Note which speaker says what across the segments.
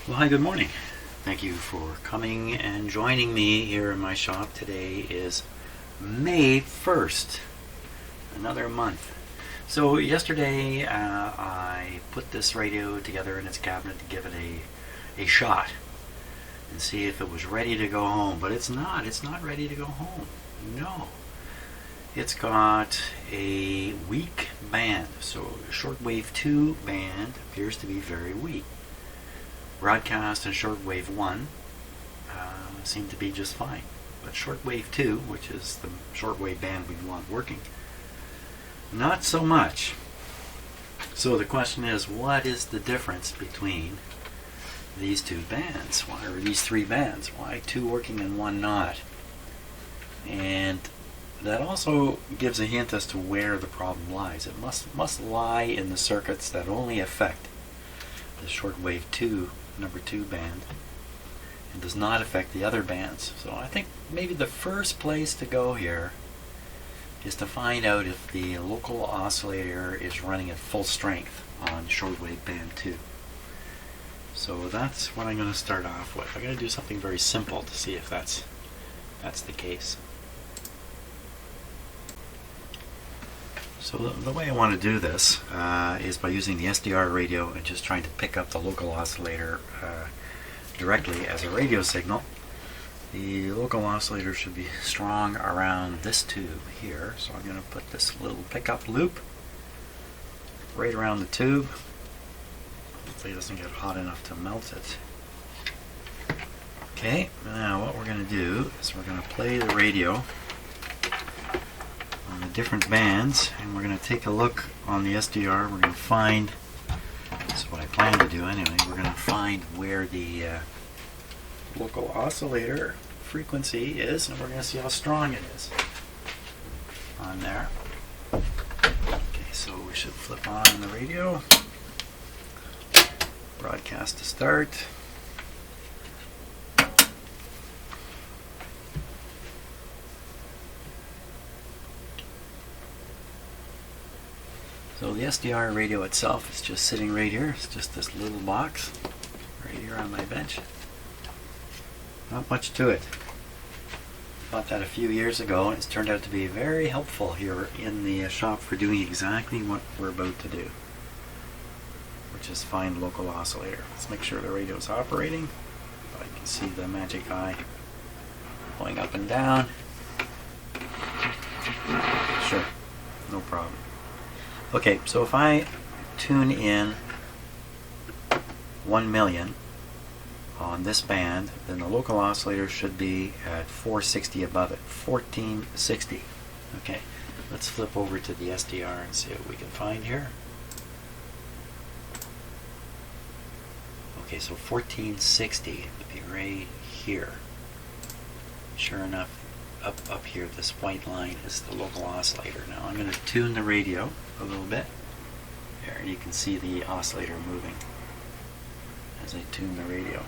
Speaker 1: Well, hi, good morning. Thank you for coming and joining me here in my shop. Today is May 1st, another month. So yesterday I put this radio together in its cabinet to give it a shot and see if it was ready to go home. But it's not ready to go home. No. It's got a weak band. So shortwave 2 band appears to be very weak. Broadcast and shortwave 1 seem to be just fine. But shortwave 2, which is the shortwave band we want working, not so much. So the question is, what is the difference between these two bands? Why are these three bands? Why two working and one not? And that also gives a hint as to where the problem lies. It must lie in the circuits that only affect the shortwave 2, number 2 band, and does not affect the other bands. So I think maybe the first place to go here is to find out if the local oscillator is running at full strength on shortwave band 2. So that's what I'm going to start off with. I'm going to do something very simple to see if that's the case. So the way I want to do this is by using the SDR radio and just trying to pick up the local oscillator directly as a radio signal. The local oscillator should be strong around this tube here, so I'm going to put this little pickup loop right around the tube. Hopefully it doesn't get hot enough to melt it. Okay, now what we're going to do is we're going to play the radio on the different bands, and we're going to take a look on the SDR. We're going to find, that's what I plan to do anyway, we're going to find where the local oscillator frequency is, and we're going to see how strong it is on there. Okay, so we should flip on the radio. Broadcast to start. So the SDR radio itself is just sitting right here. It's just this little box right here on my bench. Not much to it. Bought that a few years ago, and it's turned out to be very helpful here in the shop for doing exactly what we're about to do, which is find local oscillator. Let's make sure the radio is operating. I can see the magic eye going up and down. Sure, no problem. Okay, so if I tune in 1 million on this band, then the local oscillator should be at 460 above it, 1460. Okay, let's flip over to the SDR and see what we can find here. Okay, so 1460 would be right here. Sure enough, up here, this white line is the local oscillator. Now I'm going to tune the radio a little bit. There, and you can see the oscillator moving as I tune the radio.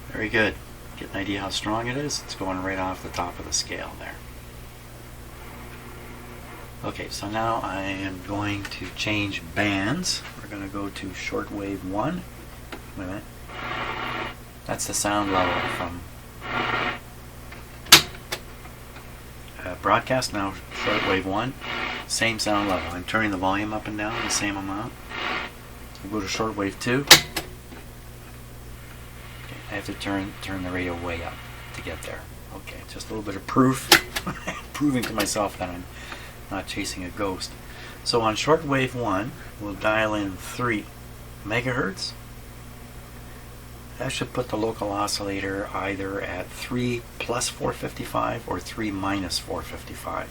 Speaker 1: Very good. Get an idea how strong it is? It's going right off the top of the scale there. Okay, so now I am going to change bands. We're going to go to shortwave 1. Wait a minute. That's the sound level from broadcast. Now shortwave 1, same sound level. I'm turning the volume up and down the same amount. We'll go to shortwave 2. Okay, I have to turn the radio way up to get there. Okay, just a little bit of proof, proving to myself that I'm not chasing a ghost. So on shortwave 1, we'll dial in 3 megahertz. That should put the local oscillator either at 3 plus 455 or 3 minus 455.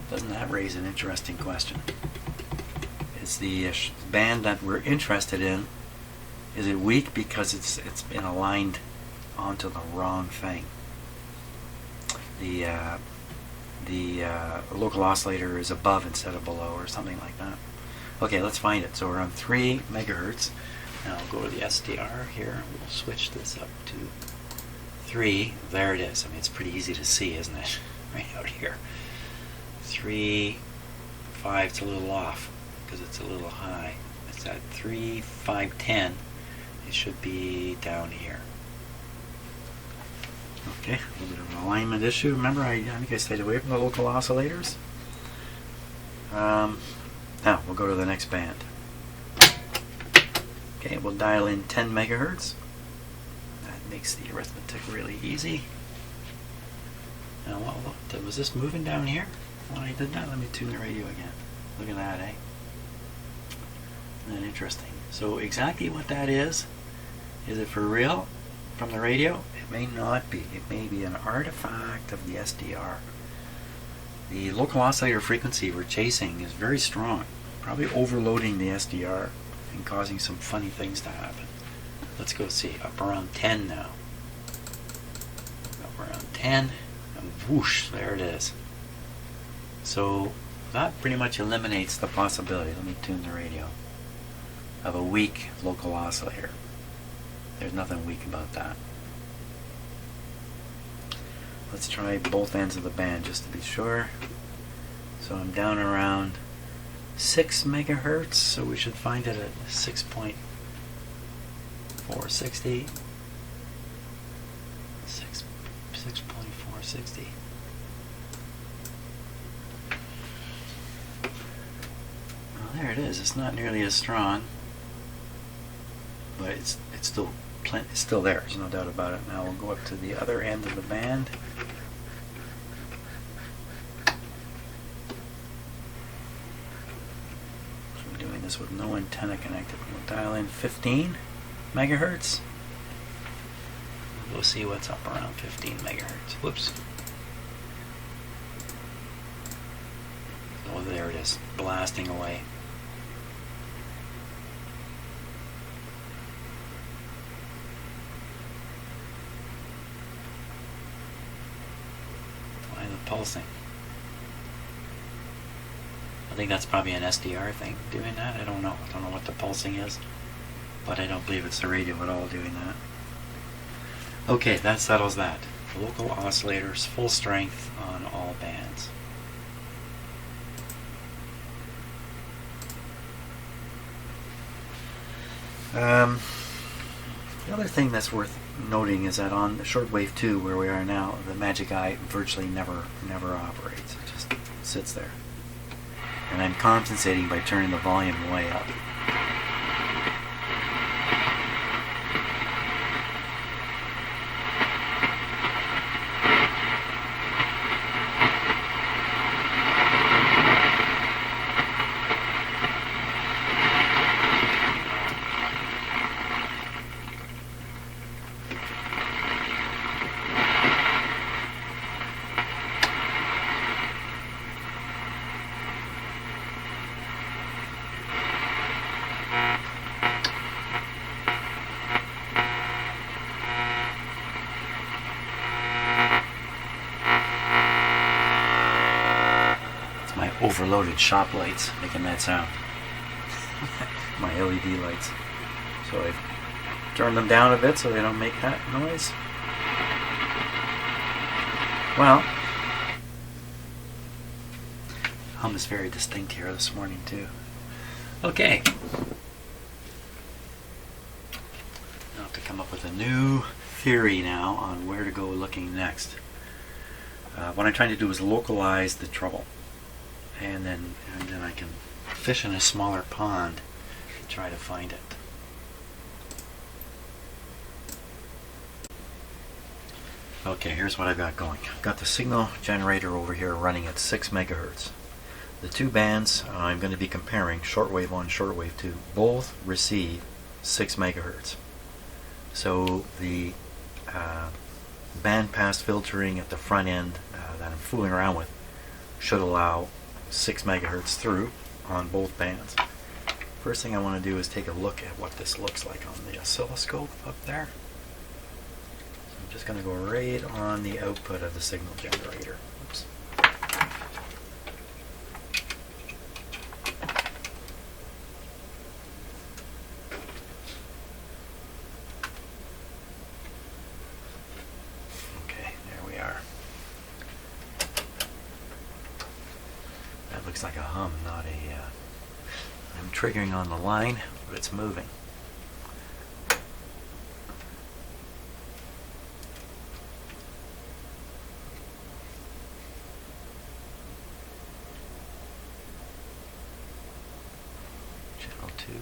Speaker 1: Doesn't that raise an interesting question? Is the band that we're interested in, is it weak because it's been aligned onto the wrong thing? The local oscillator is above instead of below or something like that. Okay, let's find it. So we're on 3 megahertz. Now I'll go to the SDR here. We'll switch this up to 3. There it is. I mean, it's pretty easy to see, isn't it? Right out here. 3, 5, it's a little off because it's a little high. It's at 3,510. It should be down here. Okay, a little bit of an alignment issue. Remember, I think I stayed away from the local oscillators. Now, we'll go to the next band. Okay, we'll dial in 10 megahertz. That makes the arithmetic really easy. Now, what was this moving down here when I did that? Let me tune the radio again. Look at that, eh? Isn't that interesting? So exactly what that is it for real from the radio? It may not be. It may be an artifact of the SDR. The local oscillator frequency we're chasing is very strong, probably overloading the SDR and causing some funny things to happen. Let's go see. Up around 10 now. Up around 10, and whoosh, there it is. So that pretty much eliminates the possibility, let me tune the radio, of a weak local oscillator. There's nothing weak about that. Let's try both ends of the band just to be sure. So I'm down around 6 megahertz, so we should find it at 6.460. 6.460. Well, there it is. It's not nearly as strong, but it's still there. There's no doubt about it. Now we'll go up to the other end of the band. So I'm doing this with no antenna connected. We'll dial in 15 megahertz. We'll see what's up around 15 megahertz. Whoops. Oh, there it is, blasting away. Why the pulsing? I think that's probably an SDR thing doing that. I don't know. I don't know what the pulsing is, but I don't believe it's the radio at all doing that. Okay, that settles that. Local oscillators, full strength on all bands. The other thing that's worth noting is that on the shortwave 2, where we are now, the magic eye virtually never operates. It just sits there. And I'm compensating by turning the volume way up. Overloaded shop lights making that sound. My LED lights. So I've turned them down a bit so they don't make that noise. Well, hum is very distinct here this morning too. Okay. I'll have to come up with a new theory now on where to go looking next. What I'm trying to do is localize the trouble. And then I can fish in a smaller pond to try to find it. Okay, here's what I've got going. I've got the signal generator over here running at 6 megahertz. The two bands I'm going to be comparing, shortwave 1, shortwave 2, both receive 6 megahertz. So the band pass filtering at the front end that I'm fooling around with should allow 6 megahertz through on both bands. First thing I want to do is take a look at what this looks like on the oscilloscope up there. So I'm just going to go right on the output of the signal generator. Oops. Okay, there we are. Looks like a hum, not a... I'm triggering on the line but it's moving. Channel 2.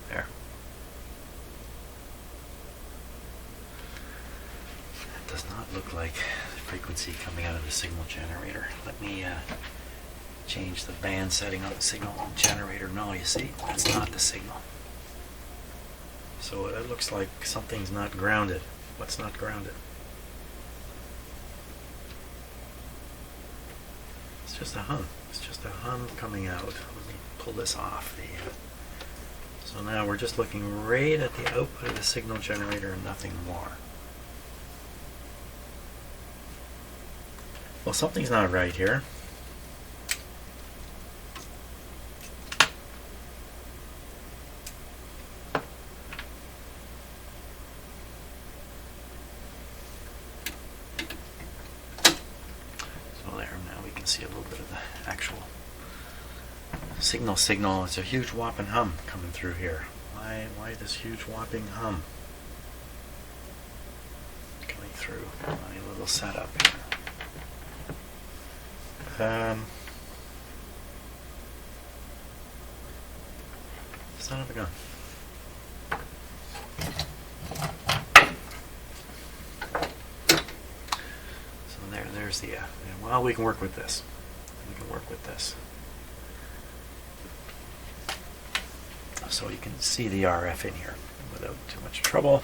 Speaker 1: There. That does not look like frequency coming out of the signal generator. Let me change the band setting on the signal generator. No, you see, that's not the signal. So it looks like something's not grounded. What's not grounded? It's just a hum. It's just a hum coming out. Let me pull this off. So now we're just looking right at the output of the signal generator and nothing more. Well, something's not right here. So there, now we can see a little bit of the actual signal. It's a huge whopping hum coming through here. Why this huge whopping hum coming through my little setup here? Son of a gun. So there's the well, we can work with this. So you can see the RF in here without too much trouble.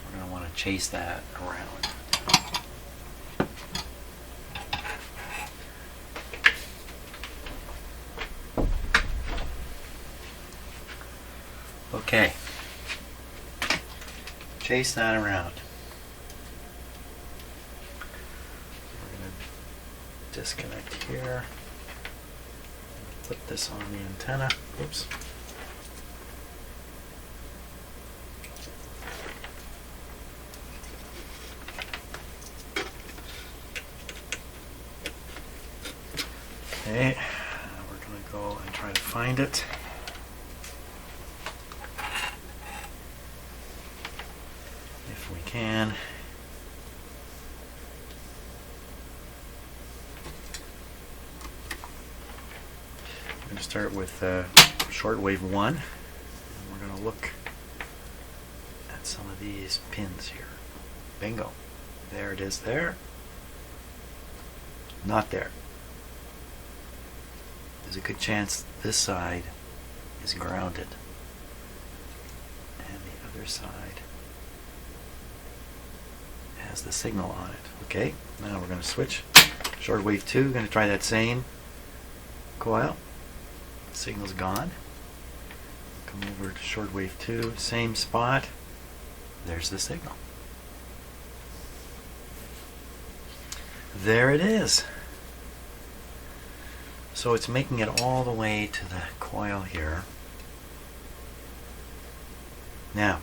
Speaker 1: We're going to want to chase that around. Okay. Chase that around. We're going to disconnect here. Put this on the antenna. Oops. Okay, we're going to go and try to find it. If we can. I'm going to start with shortwave 1. And we're going to look at some of these pins here. Bingo. There it is there. Not there. There's a good chance this side is grounded. And the other side has the signal on it. Okay, now we're going to switch. Shortwave 2, going to try that same coil. The signal's gone. Come over to shortwave 2, same spot. There's the signal. There it is. So it's making it all the way to the coil here. Now,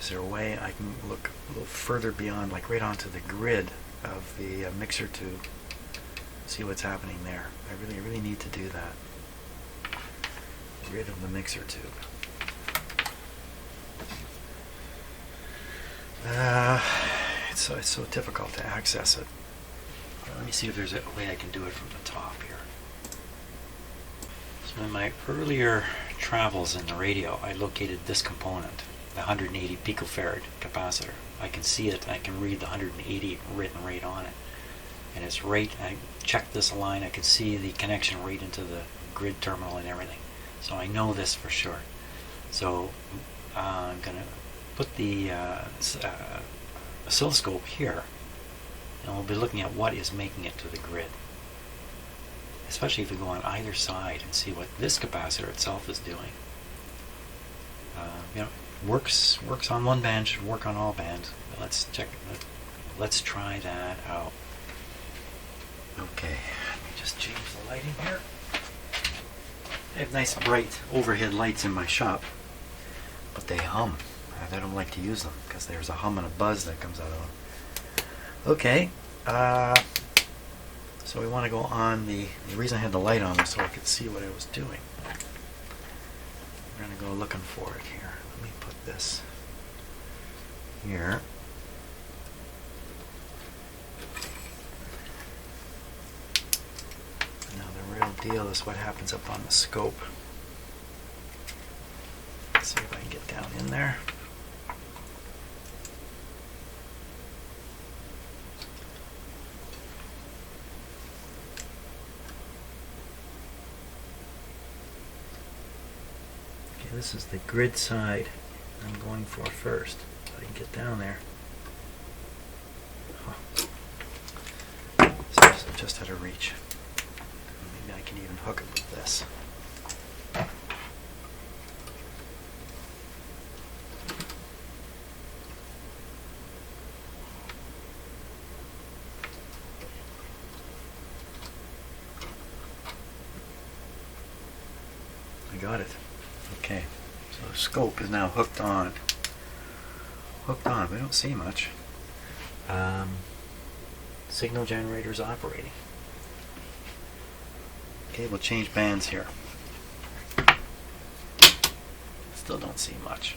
Speaker 1: is there a way I can look a little further beyond, like right onto the grid of the mixer tube, see what's happening there? I really need to do that. Grid of the mixer tube. It's so difficult to access it. Let me see if there's a way I can do it from the top here. So in my earlier travels in the radio, I located this component, the 180 picofarad capacitor. I can see it, I can read the 180 written right on it. And it's right, I checked this line, I can see the connection right into the grid terminal and everything. So I know this for sure. So I'm going to put the oscilloscope here, and we'll be looking at what is making it to the grid. Especially if we go on either side and see what this capacitor itself is doing. Works on one band, should work on all bands. But let's try that out. Okay, let me just change the lighting here. I have nice bright overhead lights in my shop, but they hum. I don't like to use them because there's a hum and a buzz that comes out of them. Okay, so we want to go on the reason I had the light on was so I could see what I was doing. We're going to go looking for it here. Let me put this here. Now the real deal is what happens up on the scope. Let's see if I can get down in there. Okay, this is the grid side I'm going for first. So I can get down there. So this is just out of reach. Maybe I can even hook it with this. I got it. Okay, so the scope is now hooked on. Hooked on. We don't see much. Signal generator is operating. Okay, we'll change bands here. Still don't see much.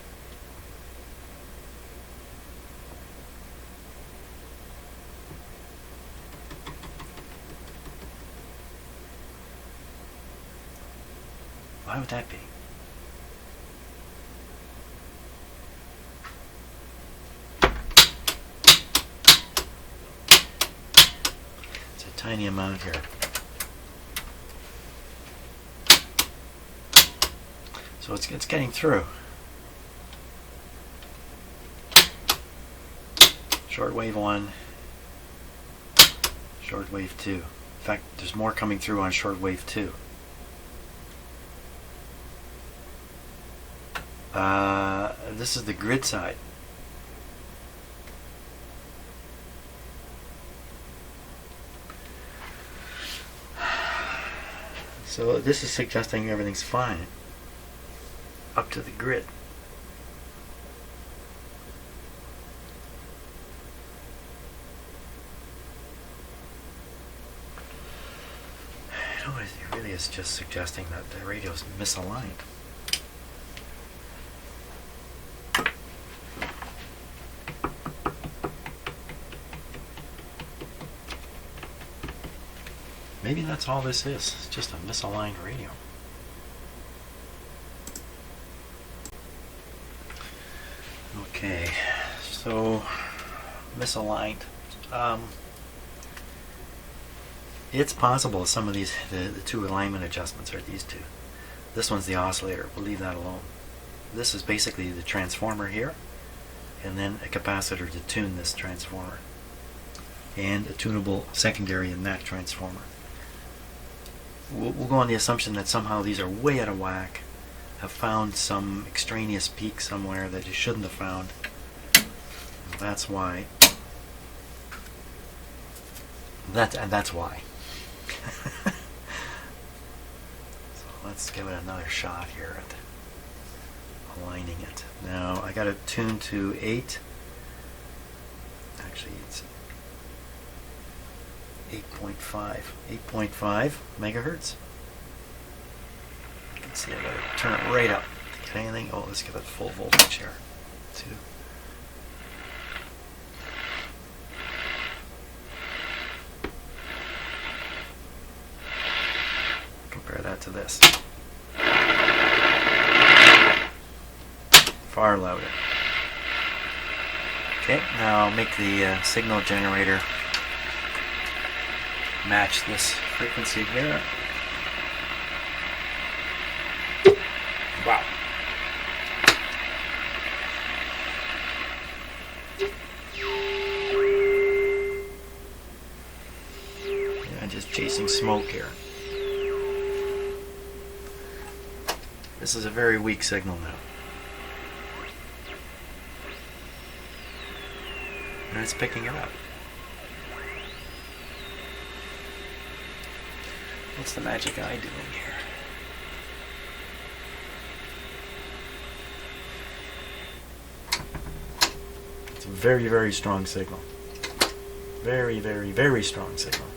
Speaker 1: Why would that be? It's a tiny amount here. So it's getting through. Shortwave 1, shortwave 2. In fact, there's more coming through on shortwave 2. This is the grid side. So this is suggesting everything's fine up to the grid. You know, it really is just suggesting that the radio's misaligned. Maybe that's all this is. It's just a misaligned radio. Okay, so misaligned. It's possible some of these, the two alignment adjustments are these two. This one's the oscillator. We'll leave that alone. This is basically the transformer here, and then a capacitor to tune this transformer, and a tunable secondary in that transformer. We'll go on the assumption that somehow these are way out of whack, have found some extraneous peak somewhere that you shouldn't have found. And that's why. That's why. So let's give it another shot here at aligning it. Now I got it tuned to 8. Actually, it's 8.5 megahertz. Let's see, I gotta turn it right up. Get anything? Oh, let's give it full voltage here. 2. Compare that to this. Far louder. Okay, now I'll make the signal generator match this frequency here. Wow. Yeah, just chasing smoke here. This is a very weak signal now. And it's picking it up. What's the magic eye doing here? It's a very, very strong signal. Very, very, very strong signal.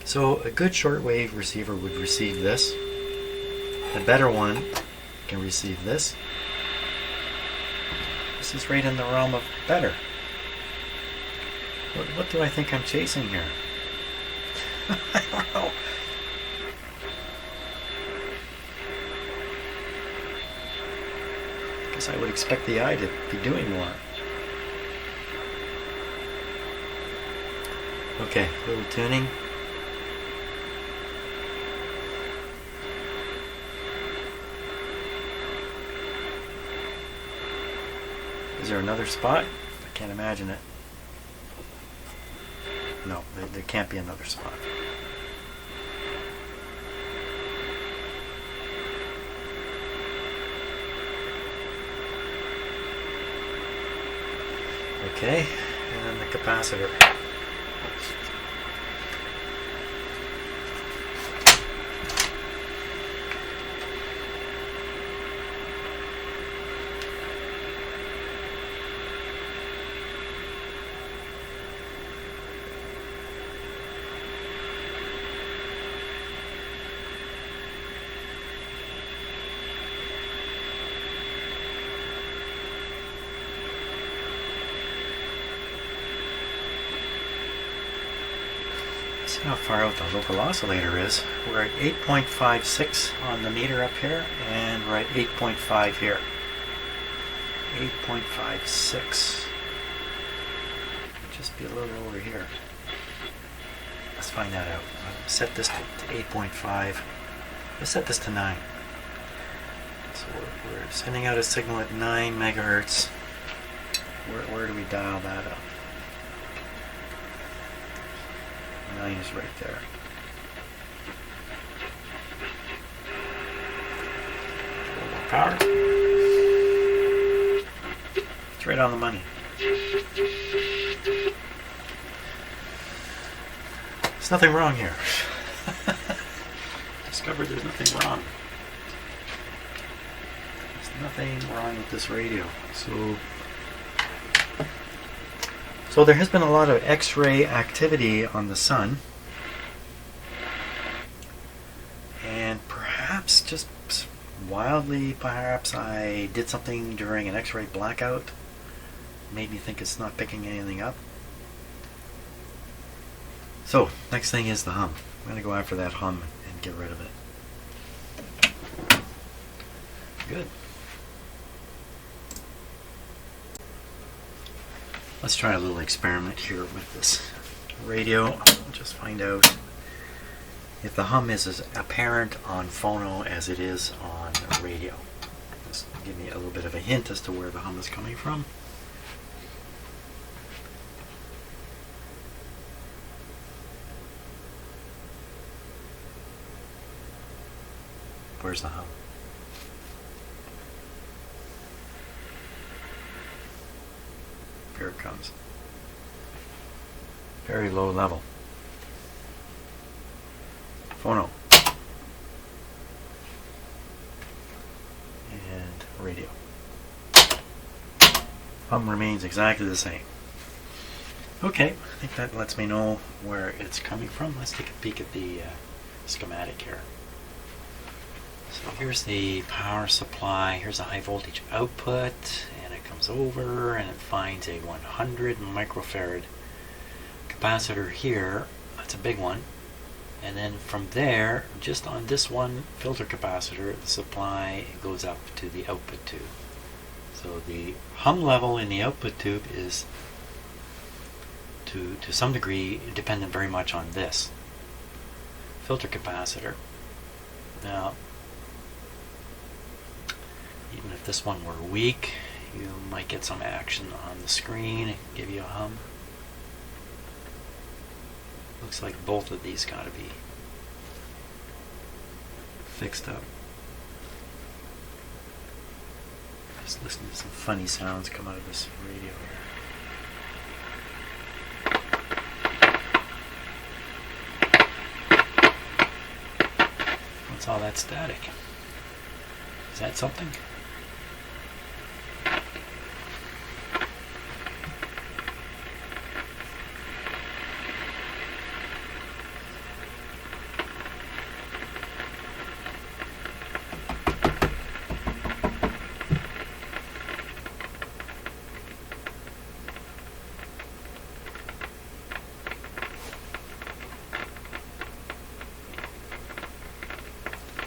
Speaker 1: So a good shortwave receiver would receive this. A better one can receive this. This is right in the realm of better. What do I think I'm chasing here? I don't know. I guess I would expect the eye to be doing more. Okay, a little tuning. Is there another spot? I can't imagine it. No, there can't be another spot. Okay, and then the capacitor. See how far out the local oscillator is. We're at 8.56 on the meter up here, and we're at 8.5 here. 8.56. Just be a little over here. Let's find that out. I'll set this to 8.5. Let's set this to 9. So we're sending out a signal at 9 megahertz. Where do we dial that up? 9 is right there. A little more power. It's right on the money. There's nothing wrong here. Discovered there's nothing wrong. There's nothing wrong with this radio. So there has been a lot of X-ray activity on the sun, and perhaps just wildly, perhaps I did something during an X-ray blackout, made me think it's not picking anything up. So next thing is the hum. I'm going to go after that hum and get rid of it. Good. Let's try a little experiment here with this radio. Just find out if the hum is as apparent on phono as it is on radio. Just give me a little bit of a hint as to where the hum is coming from. Where's the hum? Here it comes. Very low level. Phono. And radio. Hum remains exactly the same. Okay, I think that lets me know where it's coming from. Let's take a peek at the schematic here. So here's the power supply. Here's a high voltage output, and it comes over and it finds a 100 microfarad capacitor here. That's a big one. And then from there, just on this one filter capacitor, the supply goes up to the output tube. So the hum level in the output tube is to some degree dependent very much on this filter capacitor. Now, even if this one were weak, you might get some action on the screen and give you a hum. Looks like both of these got to be fixed up. Just listen to some funny sounds come out of this radio here. What's all that static? Is that something?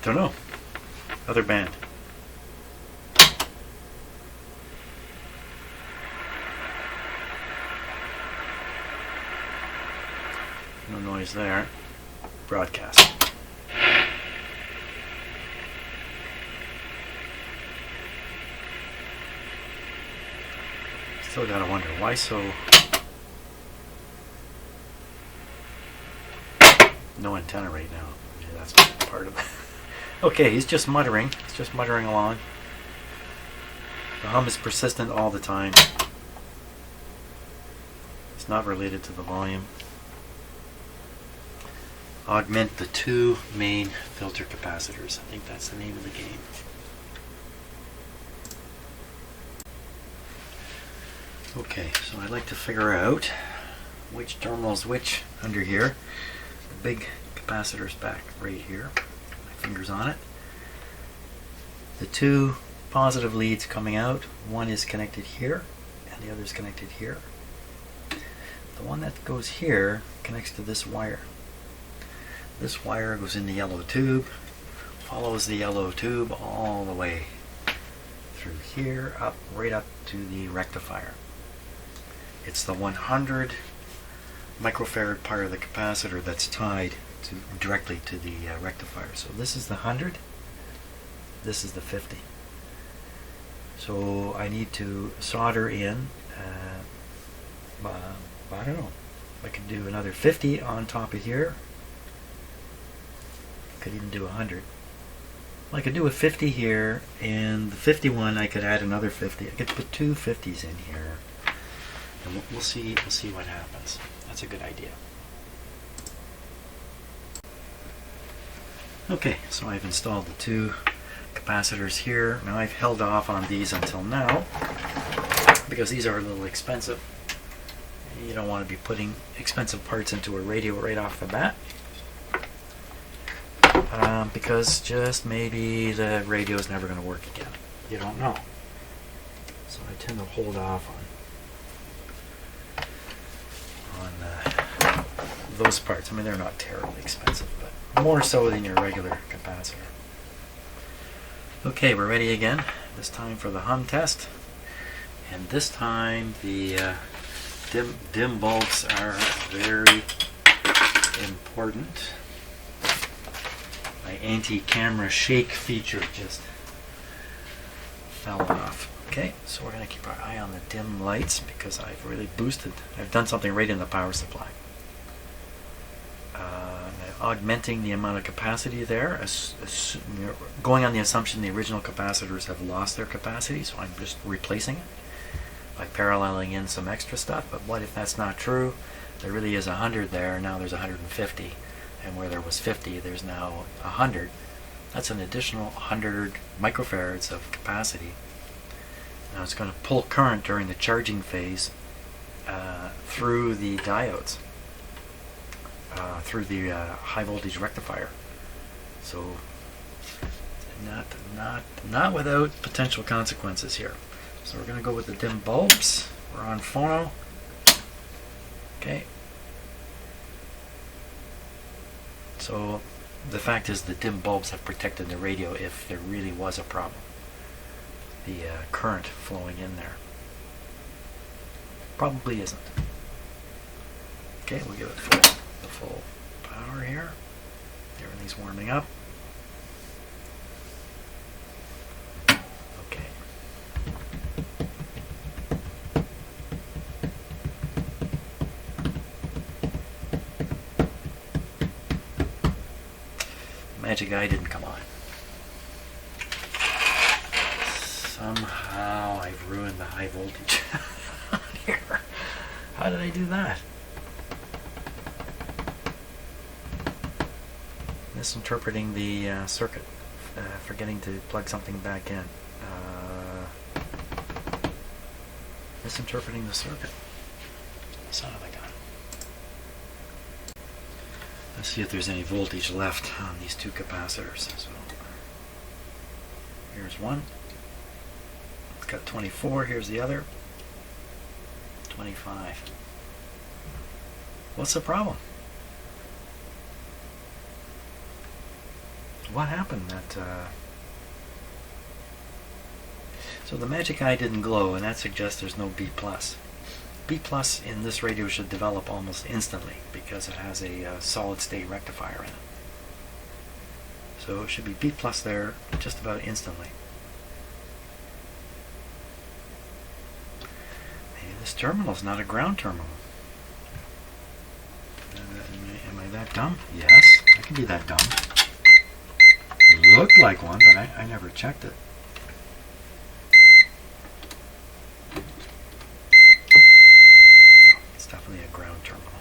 Speaker 1: Don't know. Other band. No noise there. Broadcast. Still gotta wonder why so. No antenna right now. Maybe that's part of it. Okay, he's just muttering. He's just muttering along. The hum is persistent all the time. It's not related to the volume. Augment the two main filter capacitors. I think that's the name of the game. Okay, so I'd like to figure out which terminal's which under here. The big capacitor's back right here. My finger's on it. The two positive leads coming out, one is connected here and the other is connected here. The one that goes here connects to this wire. This wire goes in the yellow tube, follows the yellow tube all the way through here, up, right up to the rectifier. It's the 100 microfarad part of the capacitor that's tied directly to the rectifier. So this is the 100, this is the 50. So I need to solder in, I don't know, I could do another 50 on top of here. Could even do 100. Well, I could do a 50 here, and the 51 I could add another 50. I could put two 50s in here, and we'll see what happens. That's a good idea. Okay, so I've installed the two capacitors here. Now I've held off on these until now because these are a little expensive. You don't want to be putting expensive parts into a radio right off the bat. Because just maybe the radio is never going to work again. You don't know. So I tend to hold off on those parts. I mean, they're not terribly expensive, but more so than your regular capacitor. Okay, we're ready again. This time for the hum test. And this time the dim bulbs are very important. My anti-camera shake feature just fell off. Okay, so we're going to keep our eye on the dim lights because I've really boosted. I've done something right in the power supply. Augmenting the amount of capacity there, going on the assumption the original capacitors have lost their capacity, so I'm just replacing it by paralleling in some extra stuff. But what if that's not true? There really is 100 there, now there's 150. And where there was 50, there's now 100. That's an additional 100 microfarads of capacity. Now it's going to pull current during the charging phase through the diodes, through the high voltage rectifier. So not without potential consequences here. So we're going to go with the dim bulbs. We're on phono. Okay. So the fact is the dim bulbs have protected the radio if there really was a problem. The current flowing in there. Probably isn't. Okay, we'll give it the full power here. Everything's warming up. Okay. Magic eye didn't come on. Somehow I've ruined the high voltage here. How did I do that? Misinterpreting the circuit. Forgetting to plug something back in. Misinterpreting the circuit. Son of a gun. Let's see if there's any voltage left on these two capacitors. So here's one. It's got 24. Here's the other. 25. What's the problem? what happened? So the magic eye didn't glow, and that suggests there's no B+. B+ in this radio should develop almost instantly because it has a solid state rectifier in it. So it should be B+ there just about instantly. Maybe this terminal is not a ground terminal. Am I that dumb? Yes, I can be that dumb. It looked like one, but I never checked it. No, it's definitely a ground terminal.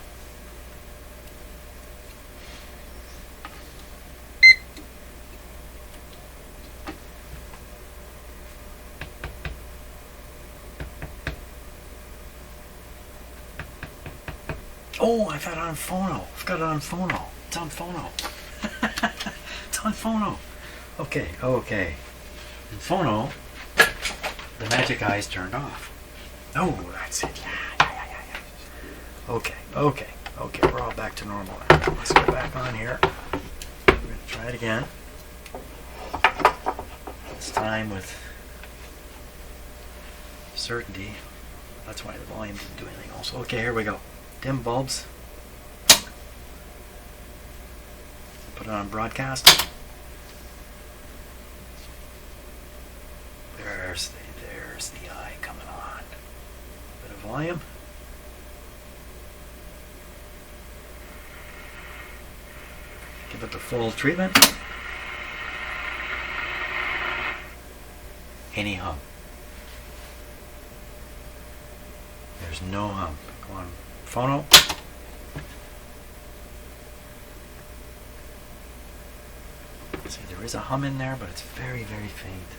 Speaker 1: Oh, I've got it on phono. I've got it on phono. It's on phono. It's on phono. Okay. In phono, the magic eye is turned off. Oh, that's it. Yeah. Okay. We're all back to normal now. Let's go back on here. We're going to try it again. This time with certainty. That's why the volume didn't do anything else. Okay, here we go. Dim bulbs. Put it on broadcast. There's the eye coming on. Bit of volume. Give it the full treatment. Any hum. There's no hum. Go on phono. See, there is a hum in there, but it's very, very faint.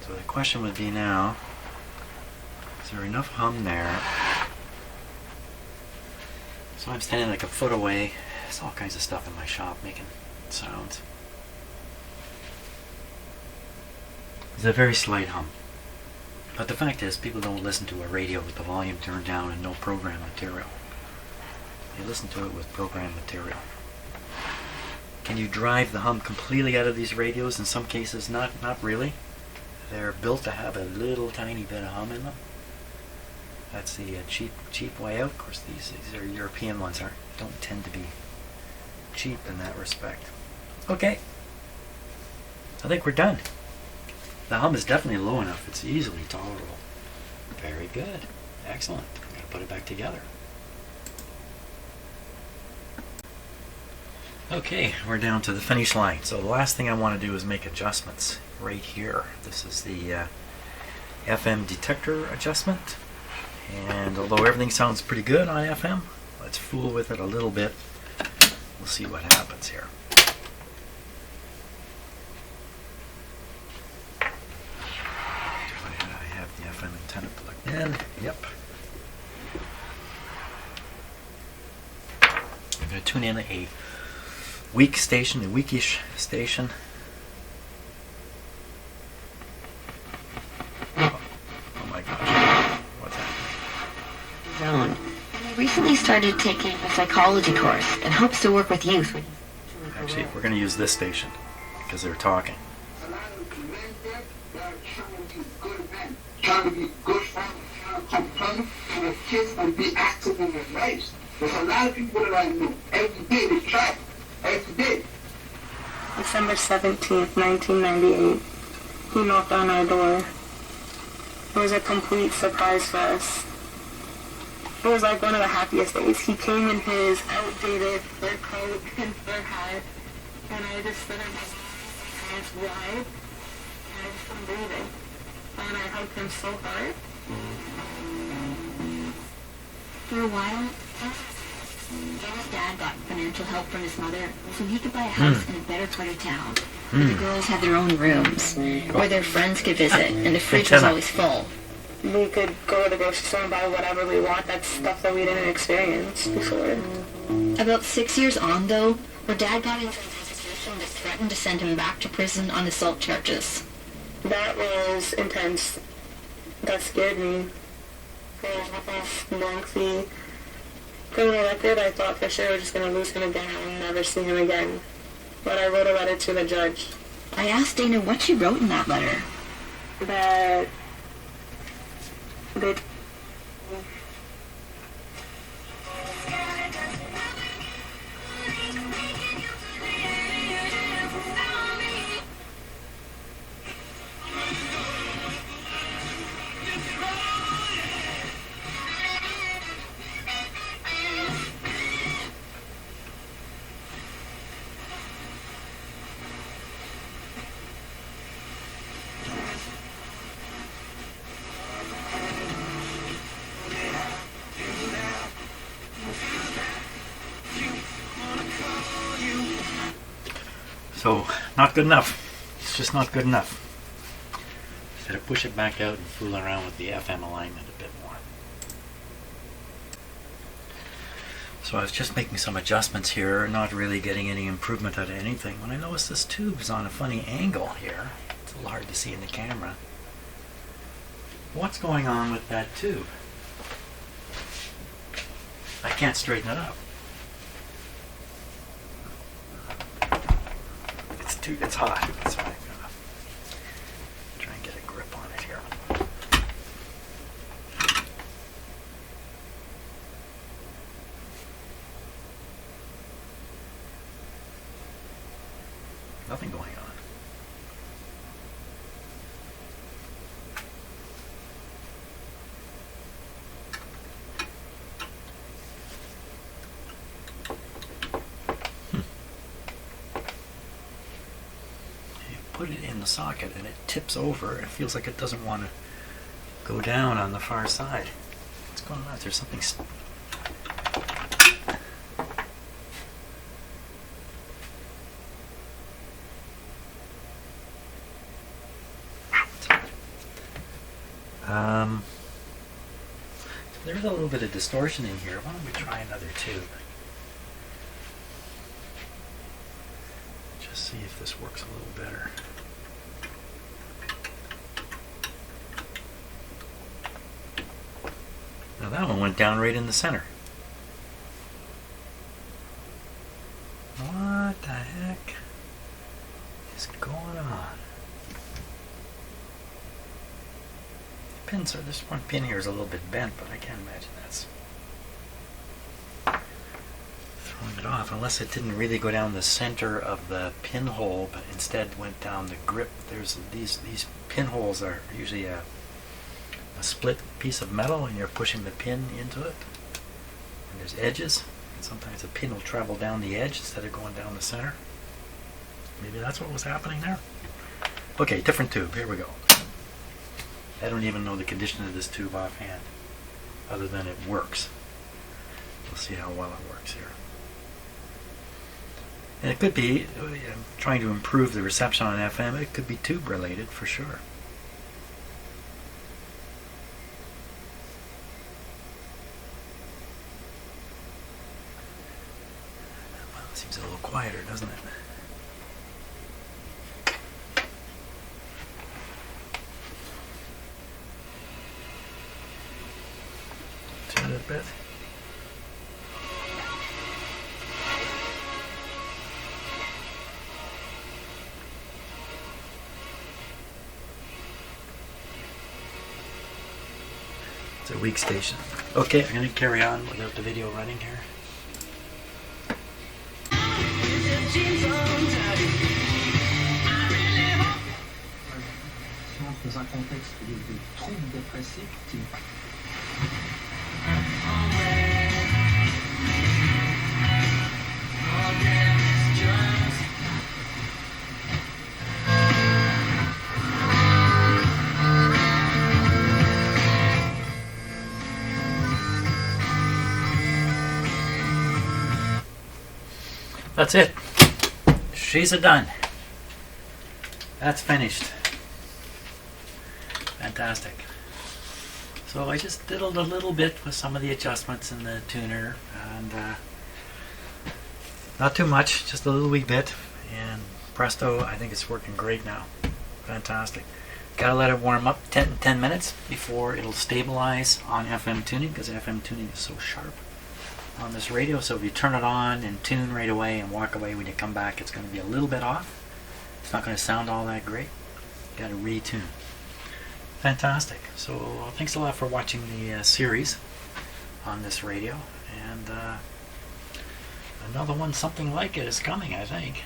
Speaker 1: So the question would be now, is there enough hum there? So I'm standing like a foot away. There's all kinds of stuff in my shop making sounds. It's a very slight hum. But the fact is, people don't listen to a radio with the volume turned down and no program material. They listen to it with program material. Can you drive the hum completely out of these radios? In some cases, not really. They're built to have a little tiny bit of hum in them. That's the cheap way out. Of course, these are European ones. Don't tend to be cheap in that respect. Okay. I think we're done. The hum is definitely low enough. It's easily tolerable. Very good. Excellent. I'm going to put it back together. Okay, we're down to the finish line. So the last thing I want to do is make adjustments right here. This is the FM detector adjustment. And although everything sounds pretty good on FM, let's fool with it a little bit. We'll see what happens here. I have the FM antenna plugged in. Yep. I'm going to tune in a weak station, a weakish station. Oh my gosh. What's happening?
Speaker 2: I recently started taking a psychology course that helps to work with youth.
Speaker 1: Actually, we're going to use this station because they're talking.
Speaker 3: Trying to be good friends, trying to come and the kids and be active in their lives. There's a lot of people that I know every day they try. Every day.
Speaker 4: December 17th, 1998. He knocked on our door. It was a complete surprise for us. It was like one of the happiest days. He came in his outdated fur coat and fur hat, and I just stood in his hands wide, and I just wasn't breathing. And I hugged him so hard.
Speaker 2: For a while, Gail's dad got financial help from his mother so he could buy a house in a better part of town. Where the girls had their own rooms, where their friends could visit, and the fridge was always full.
Speaker 4: We could go to the grocery store and buy whatever we want. That's stuff that we didn't experience before.
Speaker 2: About 6 years on, though, her dad got into a situation that threatened to send him back to prison on assault charges.
Speaker 4: That was intense. That scared me. It was this lengthy criminal record. I thought for sure we're just going to lose him again and never see him again. but I wrote a letter to the judge
Speaker 2: I asked Dana what she wrote in that letter.
Speaker 4: that they
Speaker 1: So, not good enough. It's just not good enough. Just gotta push it back out and fool around with the FM alignment a bit more. So I was just making some adjustments here, not really getting any improvement out of anything, when I noticed this tube is on a funny angle here. It's a little hard to see in the camera. What's going on with that tube? I can't straighten it up. It's hot. That's why I'm gonna try and get a grip on it here. Nothing going on. Put it in the socket and it tips over. It feels like it doesn't want to go down on the far side. What's going on? There's something. There's a little bit of distortion in here. Why don't we try another tube? Just see if this works a little better. Now that one went down right in the center. What the heck is going on? Pins are, this one pin here is a little bit bent, but I can't imagine that's throwing it off, unless it didn't really go down the center of the pinhole, but instead went down the grip. There's these pinholes are usually a split piece of metal, and you're pushing the pin into it. And there's edges, and sometimes the pin will travel down the edge instead of going down the center. Maybe that's what was happening there. Okay, different tube. Here we go. I don't even know the condition of this tube offhand, other than it works. We'll see how well it works here. And it could be, trying to improve the reception on FM, it could be tube related for sure. Well, it seems a little quieter, doesn't it? Tune it a bit. It's a weak station. Okay, I'm going to carry on without the video running here.
Speaker 5: Dans un contexte de troubles dépressifs qui
Speaker 1: That's it. She's a done. That's finished. Fantastic. So I just diddled a little bit with some of the adjustments in the tuner, and not too much, just a little wee bit, and presto, I think it's working great now. Fantastic. Gotta let it warm up 10 minutes before it'll stabilize on FM tuning, because FM tuning is so sharp. on this radio, so if you turn it on and tune right away and walk away, when you come back it's going to be a little bit off. It's not going to sound all that great. You got to retune. Fantastic. So thanks a lot for watching the series on this radio, and another one something like it is coming, I think.